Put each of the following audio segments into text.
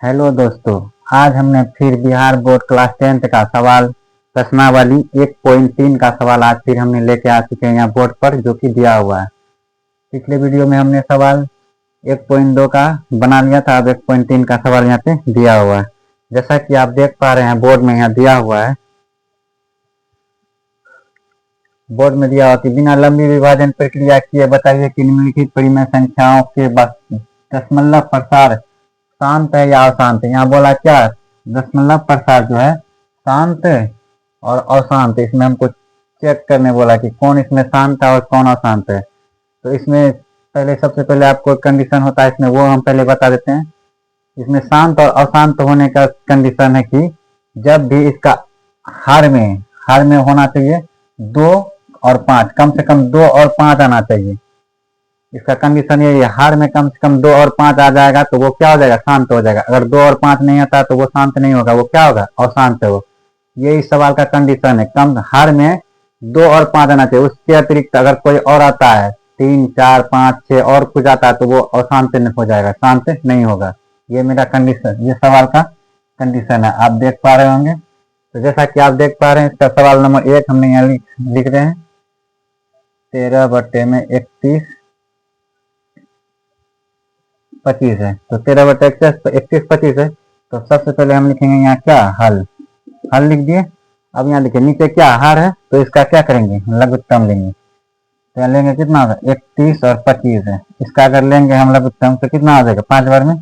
Hello दोस्तों। आज हमने फिर बिहार बोर्ड क्लास 10th का सवाल प्रश्नावली 1.3 का सवाल आज फिर हमने लेके आ चुके हैं यहाँ बोर्ड पर, जो कि दिया हुआ है। पिछले वीडियो में हमने सवाल 1.2 का बना लिया था, अब 1.3 का सवाल यहाँ पे दिया हुआ है। जैसा कि आप देख पा रहे हैं बोर्ड में यहाँ दिया हुआ है, बोर्ड में दिया हुआ कि बिना लंबी विभाजन प्रक्रिया किए बताइए कि निम्नलिखित परिमेय संख्याओं के दशमलव प्रसार शांत है या अशांत है। यहाँ बोला क्या, दशमलव प्रसार जो है शांत और अशांत, इसमें हमको चेक करने बोला कि कौन इसमें शांत है और कौन अशांत है। तो इसमें पहले सबसे पहले आपको कंडीशन होता है इसमें, वो हम पहले बता देते हैं। इसमें शांत और अशांत होने का कंडीशन है कि जब भी इसका हर में होना चाहिए 2 और 5, कम से कम 2 और 5 आना चाहिए। इसका कंडीशन ये है, हार में कम से कम 2 और 5 आ जाएगा तो वो क्या हो जाएगा, शांत हो जाएगा। अगर 2 और 5 नहीं आता तो वो शांत नहीं होगा, वो क्या होगा, अशांत है वो। ये इस सवाल का कंडीशन है, कम हार में 2 और 5 आना चाहिए। उसके अतिरिक्त अगर कोई और आता है 3, 4, 5, 6 और कुछ आता है तो वो अशांत हो जाएगा, शांत नहीं होगा। ये मेरा कंडीशन, ये सवाल का कंडीशन है, आप देख पा रहे होंगे। तो जैसा कि आप देख पा रहे हैं, इसका सवाल नंबर 1 हमने यहाँ लिख रहे हैं 13 बटे में 31 25 है। तो 13 बटे 31 25 है। तो सबसे पहले हम लिखेंगे यहाँ क्या, हल लिख दिए। अब यहाँ लिखे नीचे क्या हार है, तो इसका क्या करेंगे, लघुत्तम लेंगे। तो यहाँ लेंगे कितना होगा, 31 और 25 है। इसका अगर लेंगे हम लघुत्तम तो कितना हो जाएगा, 5 बार में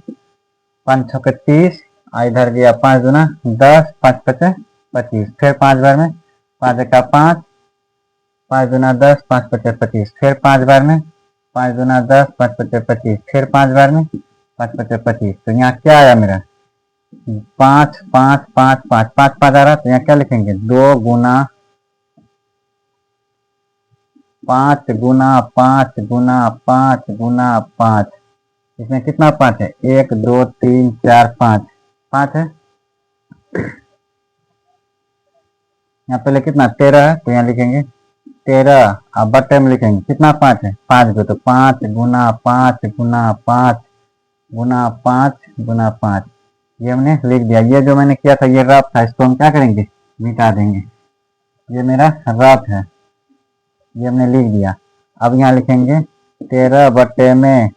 5 छक्के 30, इधर गया 5 दूना 10, 5 पचे 25, फिर 5 बार में 5 एका 5, 5 दूना 10, 5 पचे 25, फिर 5 बार में 5 दूना 10, 5 पचे 25, फिर 5 बार में 5 पचे 25। तो यहाँ क्या आया मेरा 5 5 5 5 5 5 आ रहा। तो यहाँ क्या लिखेंगे 2 गुना 5 गुना 5 गुना 5 गुना 5। इसमें कितना 5 है, 1 2 3 4 5 है। यहाँ पहले कितना 13 है, तो यहाँ लिखेंगे 13, अब बटे में लिखेंगे कितना 5 है, 5 को, तो 5 गुना 5 गुना 5 गुना 5 गुना 5, ये हमने लिख दिया। ये जो मैंने किया था ये रफ था, इसको हम क्या करेंगे, मिटा देंगे। ये मेरा रफ है, ये हमने लिख दिया। अब यहाँ लिखेंगे 13 बटे में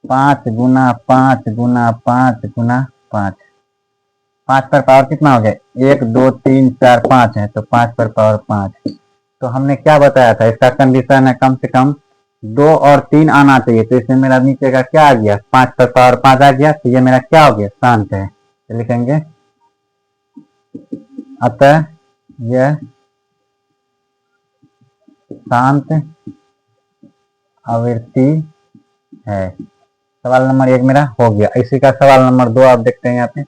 5 गुना 5 गुना 5 गुना 5। 5 पर पावर कितना हो गया, 1 2 3 4 5 है, तो 5 पर पावर 5। तो हमने क्या बताया था, इसका कंडीशन है कम से कम 2 और 3 आना चाहिए। तो इसमें मेरा नीचे का क्या आ गया, 5 पर पावर 5 आ गया। तो ये मेरा क्या हो गया, शांत है। तो लिखेंगे अतः यह शांत आवृत्ति है। सवाल नंबर 1 मेरा हो गया। इसी का सवाल नंबर 2 आप देखते हैं यहाँ पे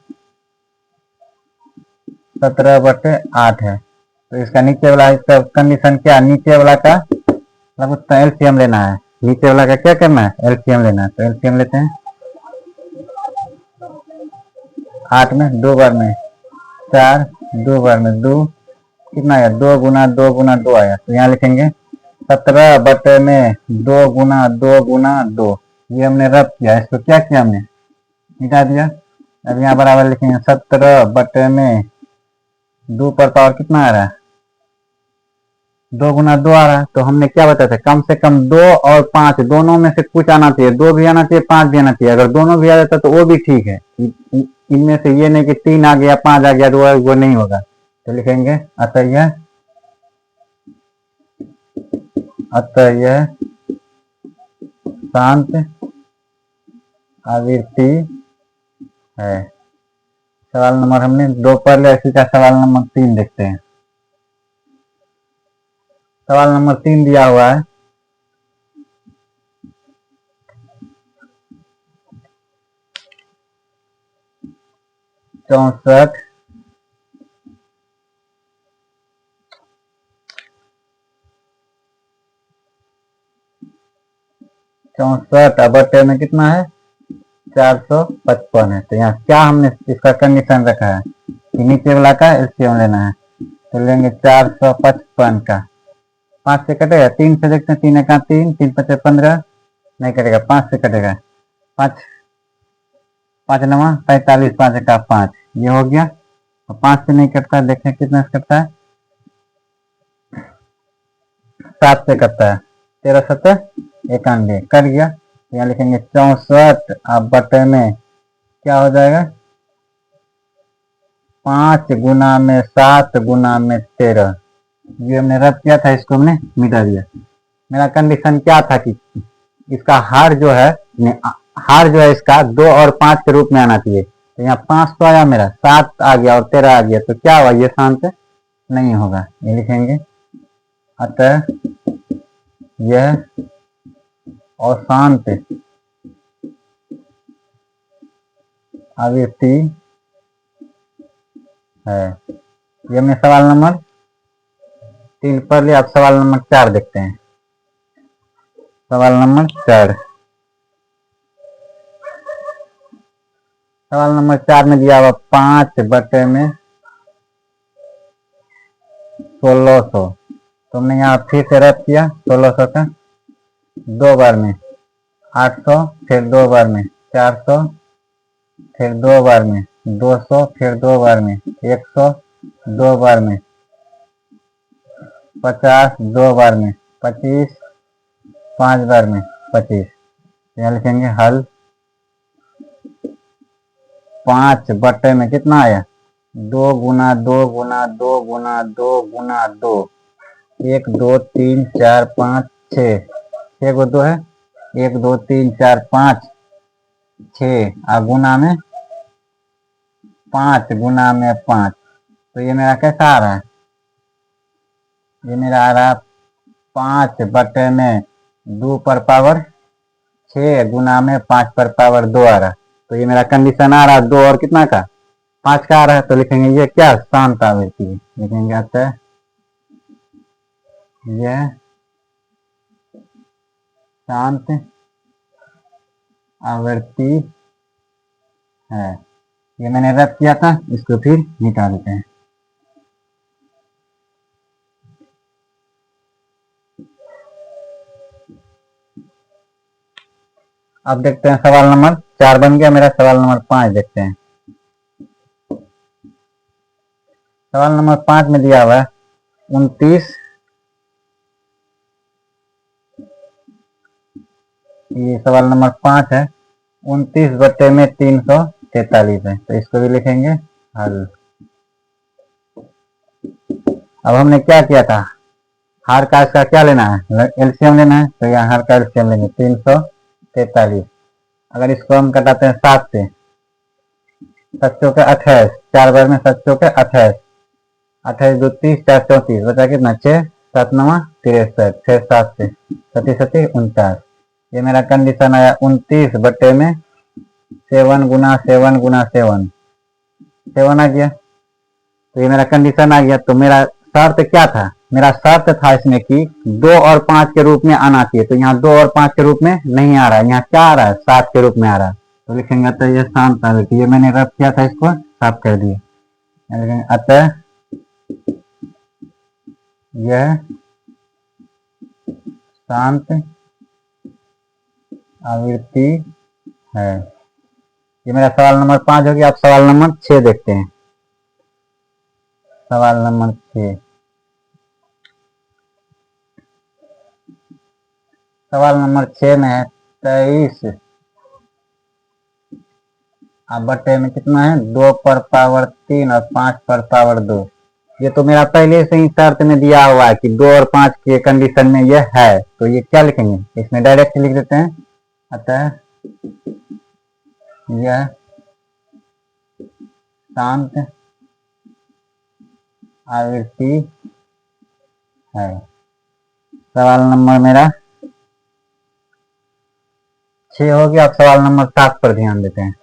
17 बटे 8 है। तो इसका नीचे वाला, इसका कंडीशन क्या, नीचे वाला का मतलब एलसीएम लेना है। नीचे वाला का क्या करना है, एलसीएम लेना है। तो एलसीएम लेते हैं 8 में 2 बार में 4, 2 बार में 2, कितना आया 2 गुना 2 गुना 2 आया। तो यहाँ लिखेंगे 17 बटे में 2 गुना 2 गुना 2। ये हमने रब किया, इसको क्या किया हमने, मिटा दिया। अब यहाँ बराबर लिखेंगे 17 बटे में 2 पर पावर कितना आ रहा है, 2 गुना 2 आ रहा है। तो हमने क्या बताया था, कम से कम 2 और 5 दोनों में से कुछ आना चाहिए, 2 भी आना चाहिए 5 भी आना चाहिए। अगर दोनों भी आ जाता तो वो भी ठीक है, इनमें से ये नहीं कि 3 आ गया 5 आ गया तो वो नहीं होगा। तो लिखेंगे अतः यह शांत आवृत्ति है। सवाल नंबर हमने 2 पढ़ लिया। इसी का सवाल नंबर 3 देखते हैं। सवाल नंबर 3 दिया हुआ है 64 बटे में कितना है 455 है। तो यहाँ क्या हमने इसका कंडीशन रखा है कि नीचे वाला का एलसीएम लेना है। तो लेंगे 455 का, 5 से कटेगा, 3 से देखते हैं, 3 एका 3, 3 पचे 15, नहीं कटेगा, 5 से कटेगा, 5 नवा 45, 5 का 5, ये हो गया। और 5 से नहीं कटता है, देखें कितना से कटता है, 7 से कटता है, 13 7 91 कट गया। यहाँ लिखेंगे 64, अब बटे में क्या हो जाएगा, 5 गुना में 7 गुना में 13, ये हमने रद्द किया था, इसको हमने मिटा दिया। मेरा कंडीशन क्या था कि इसका हार जो है इसका 2 और 5 के रूप में आना चाहिए। तो यहाँ 5 तो आया, मेरा 7 आ गया और 13 आ गया, तो क्या हुआ, ये शांत नहीं होगा, ये लिखेंगे। अतः यह अशांत आवृत्ति है। ये हमने सवाल नंबर 3 पढ़ लिया। अब सवाल नंबर 4 देखते हैं। सवाल नंबर 4, सवाल नंबर 4 में दिया हुआ 5 बटे में 1600, तो हमने यहाँ फिर से रद्द किया 1600 का 2 बार में, 800 फिर 2 बार में, 400 फिर 2 बार में, 200 फिर 2 बार में, 100 2 बार में, 50 2 बार में, 25 5 बार में, 25। यहाँ लिखेंगे हल 5 बटे में कितना आया, 2 गुना 2 गुना 2 गुना 2 गुना 2, 1 2 3 4 5 6, 6 को 2 है, 1 2 3 4 5 6, और गुना में 5 गुना में 5, तो ये मेरा कैसा आ रहा है, ये मेरा आ रहा है 5 बटे में 2 पर पावर 6 गुना में 5 पर पावर 2 आ रहा। तो ये मेरा कंडीशन आ रहा है 2 और कितना का 5 का आ रहा है, तो लिखेंगे ये क्या, शांत आवृत्ति है। लिखेंगे अतः यह शांत आवृत्ति है। ये मैंने रद्द किया था, इसको फिर मिटा देते हैं। अब देखते हैं सवाल नंबर 4 बन गया मेरा। सवाल नंबर 5 देखते हैं। सवाल नंबर 5 में दिया हुआ है 29, ये सवाल नंबर 5 है, 29 बटे में 343 है, तो इसको भी लिखेंगे हल। अब हमने क्या किया था, हार का इसका क्या लेना है, एलसीएम लेना है, तो यहाँ हार का एलसीएम लेंगे 343। अगर इसको हम कटाते हैं 7 से, 7 चौके 28, 4 बार में 7 चौके 28, 28 2 30, 4 34, बचा कितना 6, 7 9 63, 6 7 से 37 49। ये मेरा कंडीशन आया 29 बटे में 7 गुना 7 गुना 7, 7 आ गया। तो ये मेरा कंडीशन आ गया। तो मेरा शर्त क्या था, मेरा शर्त था इसमें कि 2 और 5 के रूप में आना चाहिए, तो यहाँ 2 और 5 के रूप में नहीं आ रहा है, यहाँ क्या आ रहा है 7 के रूप में आ रहा है, तो लिखेंगे तो ये शांत आवृत्ति। ये मैंने रद्द किया था, इसको साफ कर दिए। अतः यह शांत आवृत्ति है। ये मेरा सवाल नंबर 5 हो गया। आप सवाल नंबर 6 देखते हैं। सवाल नंबर 6, सवाल नंबर 6 में है 23, अब बटे में कितना है 2 पर पावर 3 और 5 पर पावर 2। ये तो मेरा पहले से ही शर्त में दिया हुआ है कि 2 और 5 के कंडीशन में ये है, तो ये क्या लिखेंगे, इसमें डायरेक्ट लिख देते हैं। अतः यह शांत आवृत्ति है। सवाल नंबर मेरा 6 हो गया। अब सवाल नंबर 7 पर ध्यान देते हैं।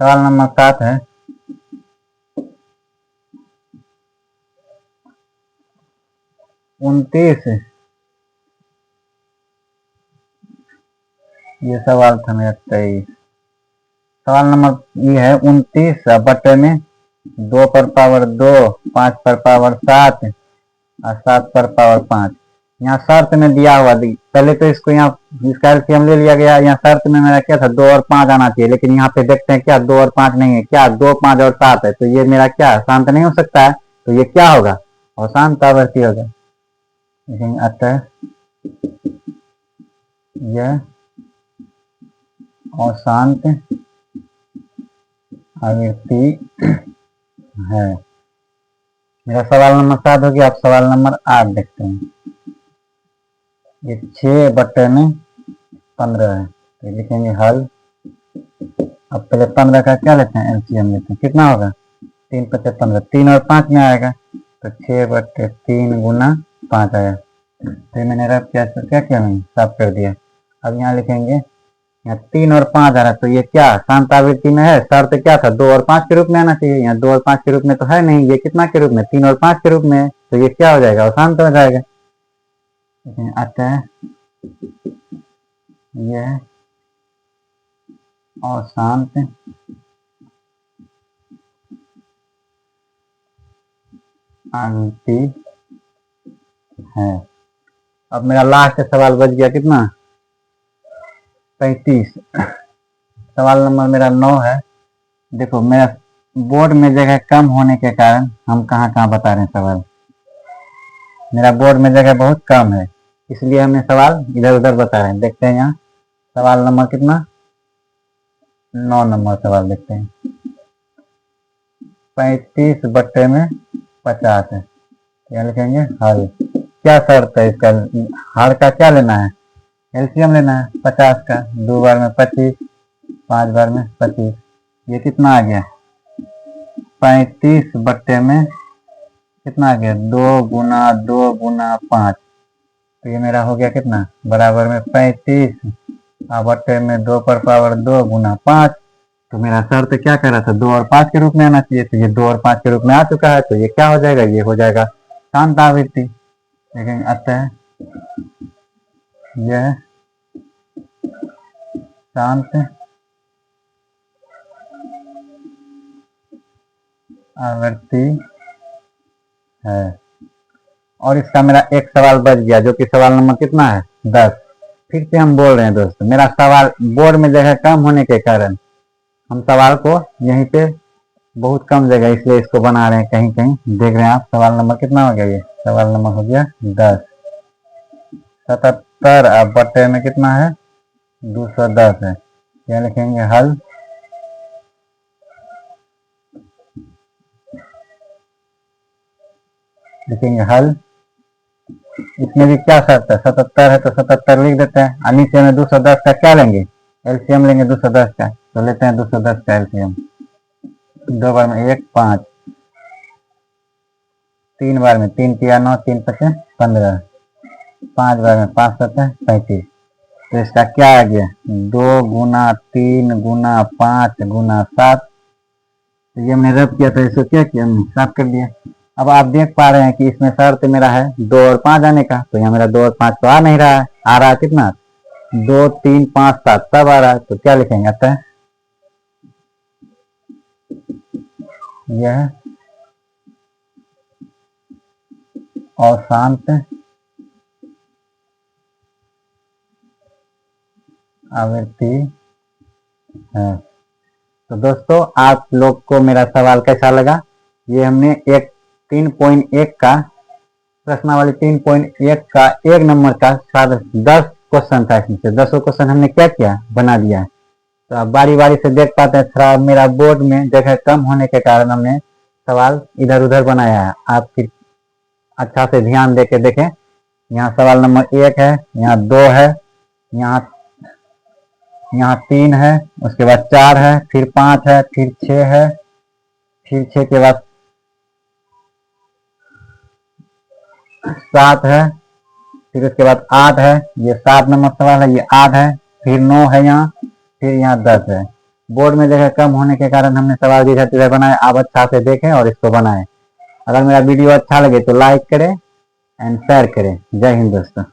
सवाल नंबर 7 है 29, ये सवाल था मेरा 23। सवाल नंबर ये है 29 बटे में 2 पर पावर 2, 5 पर पावर 7 और 7 पर पावर 5। यहाँ शर्त में दिया हुआ पहले तो इसको यहाँ इसका एलसीएम ले लिया गया। यहाँ शर्त में मेरा क्या था 2 और 5 आना चाहिए, लेकिन यहाँ पे देखते हैं क्या 2 और 5 नहीं है, क्या 2, 5 और 7 है, तो ये मेरा क्या शांत नहीं हो सकता है, तो ये क्या होगा अशांत आवर्ती होगा। लेकिन अतः यह अशांत आवृत्ति है। मेरा सवाल नंबर 7 हो गया। आप सवाल नंबर 8 देखते हैं। ये 6/15 है, तो लिखेंगे हल। अब पहले 15 का क्या लेते हैं, एलसीएम लेते हैं। कितना होगा 3 × 5 = 15, 3 और 5 में आएगा, तो 6/3 × 5 आया। तो मैंने रब किया तो क्या किया, मैंने साफ कर दिया। अब यहाँ लिखेंगे, यहाँ 3 और 5 आ रहा है, तो ये क्या शांत आवृत्ति में है। शर्त क्या था 2 और 5 के रूप में आना चाहिए, यहाँ 2 और 5 के रूप में तो है नहीं, ये कितना के रूप में 3 और 5 के रूप में है, तो ये क्या हो जाएगा अशांत हो जाएगा। अतः यह अशांत आवृत्ति है। अब मेरा लास्ट सवाल बच गया कितना 35। सवाल नंबर मेरा 9 है। देखो मेरा बोर्ड में जगह कम होने के कारण हम कहाँ बता रहे हैं सवाल। मेरा बोर्ड में जगह बहुत कम है, इसलिए हमने सवाल इधर उधर बता रहे हैं। देखते हैं यहाँ सवाल नंबर कितना 9 नंबर सवाल देखते हैं। 35/50 है, क्या लिखेंगे हल। क्या शर्त है इसका, हर का क्या लेना है, एलसीएम लेना है। 50 का 2 बार में 25, 5 बार में 25, ये कितना आ गया 35 कितना आ गया 2 × 2 × 5, तो ये मेरा हो गया कितना बराबर में 35/2 पर पावर 2 × 5। तो मेरा शर्त क्या कह रहा था 2 और 5 के रूप में आना चाहिए, तो ये 2 और 5 के रूप में आ चुका है, तो ये क्या हो जाएगा, ये हो जाएगा शांत आवृत्ति। लेकिन अतः यह शांत आवृत्ति है। और इसका मेरा एक सवाल बच गया, जो कि सवाल नंबर कितना है 10। फिर से हम बोल रहे हैं दोस्तों, मेरा सवाल बोर्ड में जगह कम होने के कारण हम सवाल को यहीं पे बहुत कम जगह, इसलिए इसको बना रहे हैं कहीं कहीं। देख रहे हैं आप सवाल नंबर कितना हो गया, ये सवाल नंबर हो गया 10। 77 अब बटे में कितना है 210 है, क्या लिखेंगे हल। लिखेंगे हल। इसमें भी क्या शर्त है 77 है, तो 77 लिख देते हैं। और नीचे में 210 का क्या लेंगे एलसीएम लेंगे 210 का, तो लेते हैं 210 का एलसीएम। 2 बार में 1 5, 3 बार में 3 × 9 3 × 5 15, 5 बार में 5 × 7 35। तो इसका क्या आ गया 2 × 3 × 5 × 7। तो ये हमने रब किया था, इसको क्या किया हमने साफ कर दिया। अब आप देख पा रहे हैं कि इसमें शर्त मेरा है 2 और 5 आने का, तो यहाँ मेरा 2 और 5 तो आ नहीं रहा है, आ रहा है कितना 2 3 5 7 सब आ रहा है। तो क्या लिखेंगे अतः यह अशांत आवृत्ति है। तो दोस्तों आप लोग को मेरा सवाल कैसा लगा, ये हमने एक 3.1 का प्रश्नावली 3.1 का 1 नंबर का 10 क्वेश्चन था, इसमें से 10 क्वेश्चन हमने क्या किया बना दिया है। तो आप बारी बारी से देख पाते हैं, थोड़ा मेरा बोर्ड में जगह कम होने के कारण हमने सवाल इधर उधर बनाया है। आप फिर अच्छा से ध्यान दे के देखें। यहाँ सवाल नंबर 1 है, यहाँ 2 है, यहाँ 3 है, उसके बाद 4 है, फिर 5 है, फिर 6 है, फिर 6 के बाद 7 है, फिर उसके बाद 8 है, ये 7 नंबर सवाल है, ये 8 है, फिर 9 है यहाँ, फिर यहाँ 10 है। बोर्ड में जगह कम होने के कारण हमने सवाल जिधर तिधर बनाए। आप अच्छा से देखें और इसको बनाएं। अगर मेरा वीडियो अच्छा लगे तो लाइक करें एंड शेयर करें। जय हिंद दोस्तों।